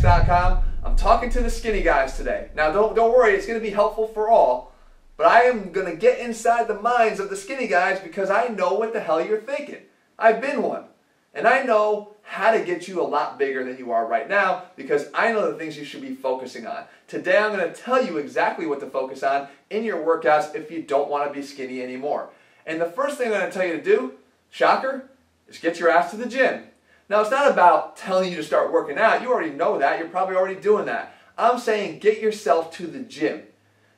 ATHLEAN-X.com. I'm talking to the skinny guys today. Now don't worry, it's going to be helpful for all, but I am going to get inside the minds of the skinny guys because I know what the hell you're thinking. I've been one. And I know how to get you a lot bigger than you are right now because I know the things you should be focusing on. Today I'm going to tell you exactly what to focus on in your workouts if you don't want to be skinny anymore. And the first thing I'm going to tell you to do, shocker, is get your ass to the gym. Now it's not about telling you to start working out. You already know that. You're probably already doing that. I'm saying get yourself to the gym.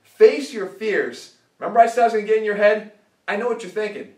Face your fears. Remember I said I was going to get in your head? I know what you're thinking.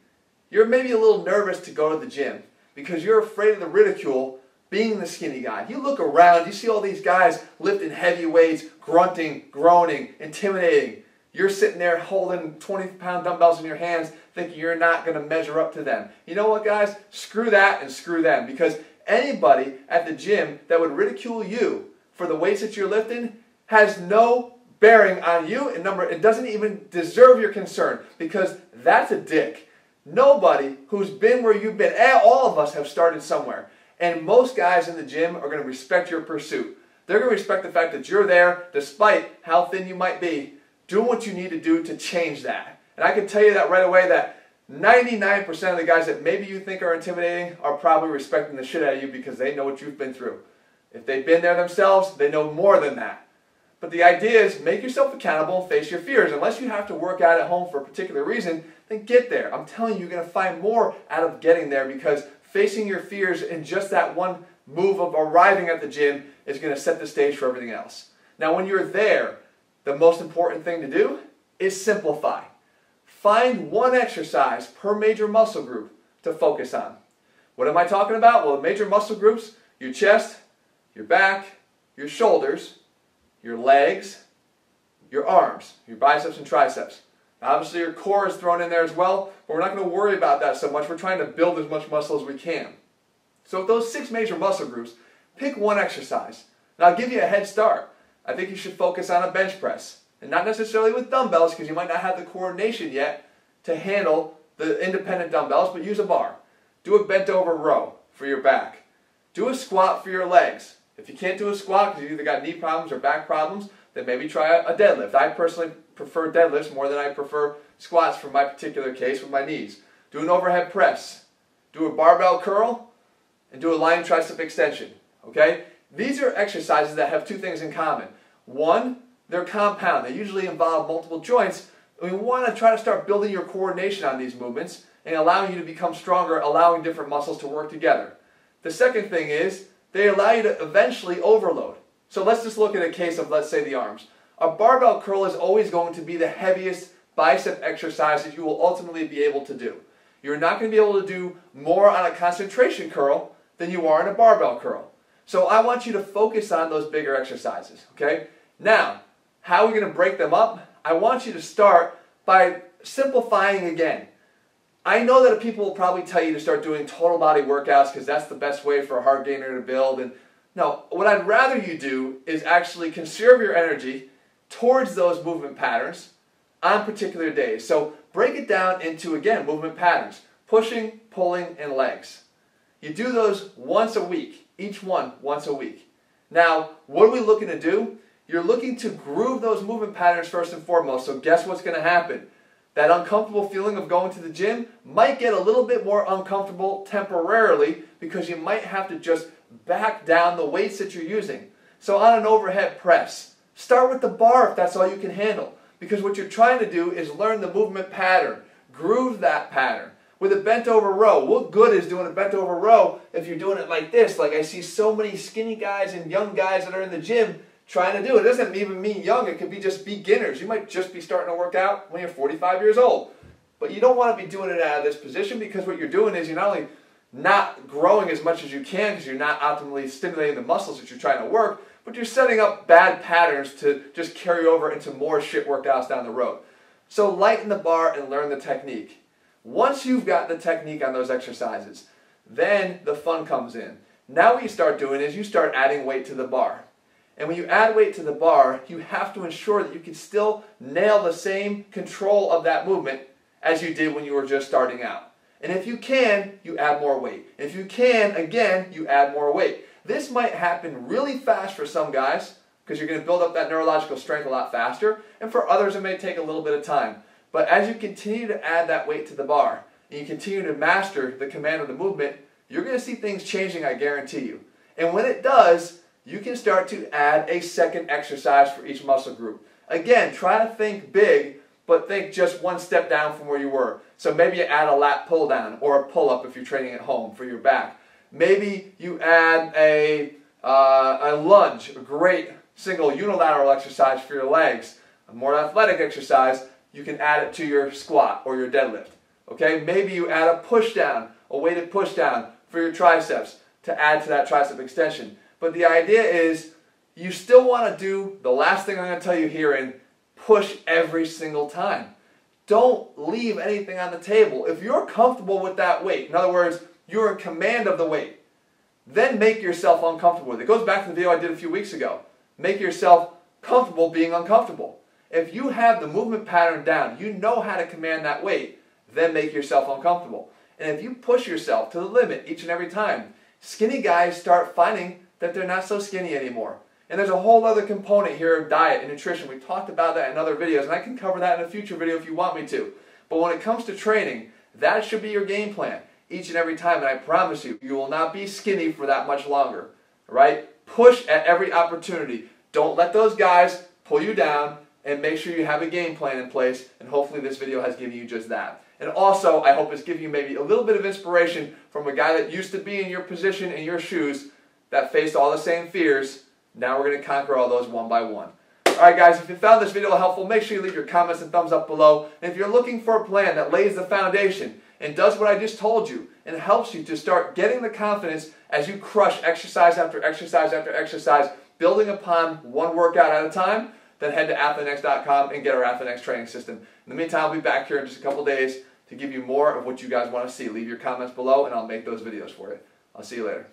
You're maybe a little nervous to go to the gym because you're afraid of the ridicule being the skinny guy. You look around, you see all these guys lifting heavy weights, grunting, groaning, intimidating. You're sitting there holding 20-pound dumbbells in your hands thinking you're not going to measure up to them. You know what, guys? Screw that and screw them, because anybody at the gym that would ridicule you for the weights that you're lifting has no bearing on you, and it doesn't even deserve your concern, because that's a dick. Nobody who's been where you've been, all of us have started somewhere, and most guys in the gym are going to respect your pursuit. They're going to respect the fact that you're there despite how thin you might be, doing what you need to do to change that. And I can tell you that right away that 99% of the guys that maybe you think are intimidating are probably respecting the shit out of you because they know what you've been through. If they've been there themselves, they know more than that. But the idea is make yourself accountable and face your fears. Unless you have to work out at home for a particular reason, then get there. I'm telling you, you're going to find more out of getting there because facing your fears in just that one move of arriving at the gym is going to set the stage for everything else. Now when you're there, the most important thing to do is simplify. Find one exercise per major muscle group to focus on. What am I talking about? Well, the major muscle groups, your chest, your back, your shoulders, your legs, your arms, your biceps and triceps. Now, obviously your core is thrown in there as well, but we're not going to worry about that so much. We're trying to build as much muscle as we can. So with those 6 major muscle groups, pick one exercise. Now I'll give you a head start. I think you should focus on a bench press. And not necessarily with dumbbells because you might not have the coordination yet to handle the independent dumbbells, but use a bar. Do a bent over row for your back. Do a squat for your legs. If you can't do a squat because you either got knee problems or back problems, then maybe try a deadlift. I personally prefer deadlifts more than I prefer squats for my particular case with my knees. Do an overhead press. Do a barbell curl and do a lying tricep extension. Okay? These are exercises that have 2 things in common. One, they're compound. They usually involve multiple joints. We want to try to start building your coordination on these movements and allowing you to become stronger, allowing different muscles to work together. The second thing is they allow you to eventually overload. So let's just look at a case of, let's say, the arms. A barbell curl is always going to be the heaviest bicep exercise that you will ultimately be able to do. You're not going to be able to do more on a concentration curl than you are in a barbell curl. So I want you to focus on those bigger exercises, okay? Now, how are we going to break them up? I want you to start by simplifying again. I know that people will probably tell you to start doing total body workouts because that's the best way for a hard gainer to build. And no, what I'd rather you do is actually conserve your energy towards those movement patterns on particular days. So break it down into, again, movement patterns. Pushing, pulling, and legs. You do those once a week, each one once a week. Now, what are we looking to do? You're looking to groove those movement patterns first and foremost. So guess what's going to happen? That uncomfortable feeling of going to the gym might get a little bit more uncomfortable temporarily because you might have to just back down the weights that you're using. So on an overhead press, start with the bar if that's all you can handle. Because what you're trying to do is learn the movement pattern, groove that pattern. With a bent over row, what good is doing a bent over row if you're doing it like this? Like I see so many skinny guys and young guys that are in the gym trying to do it. It doesn't even mean young, it could be just beginners. You might just be starting to work out when you're 45 years old. But you don't want to be doing it out of this position because what you're doing is you're not only not growing as much as you can because you're not optimally stimulating the muscles that you're trying to work, but you're setting up bad patterns to just carry over into more shit workouts down the road. So lighten the bar and learn the technique. Once you've got the technique on those exercises, then the fun comes in. Now what you start doing is you start adding weight to the bar. And when you add weight to the bar, you have to ensure that you can still nail the same control of that movement as you did when you were just starting out. And if you can, you add more weight. If you can, again, you add more weight. This might happen really fast for some guys because you're going to build up that neurological strength a lot faster, and for others it may take a little bit of time. But as you continue to add that weight to the bar, and you continue to master the command of the movement, you're going to see things changing, I guarantee you. And when it does, you can start to add a second exercise for each muscle group. Again, try to think big, but think just one step down from where you were. So maybe you add a lat pull down or a pull up if you're training at home for your back. Maybe you add a lunge, a great single unilateral exercise for your legs. A more athletic exercise, you can add it to your squat or your deadlift. Okay? Maybe you add a push down, a weighted push down for your triceps to add to that tricep extension. But the idea is you still want to do the last thing I'm going to tell you here and push every single time. Don't leave anything on the table. If you're comfortable with that weight, in other words, you're in command of the weight, then make yourself uncomfortable with it. It goes back to the video I did a few weeks ago. Make yourself comfortable being uncomfortable. If you have the movement pattern down, you know how to command that weight, then make yourself uncomfortable. And if you push yourself to the limit each and every time, skinny guys start finding that they're not so skinny anymore. And there's a whole other component here of diet and nutrition. We talked about that in other videos, and I can cover that in a future video if you want me to. But when it comes to training, that should be your game plan each and every time, and I promise you, you will not be skinny for that much longer. Right? Push at every opportunity. Don't let those guys pull you down, and make sure you have a game plan in place, and hopefully this video has given you just that. And also, I hope it's giving you maybe a little bit of inspiration from a guy that used to be in your position, in your shoes, that faced all the same fears. Now we're going to conquer all those one by one. Alright guys, if you found this video helpful, make sure you leave your comments and thumbs up below. And if you're looking for a plan that lays the foundation and does what I just told you and helps you to start getting the confidence as you crush exercise after exercise after exercise, building upon one workout at a time, then head to ATHLEAN-X.com and get our ATHLEAN-X training system. In the meantime, I'll be back here in just a couple days to give you more of what you guys want to see. Leave your comments below and I'll make those videos for you. I'll see you later.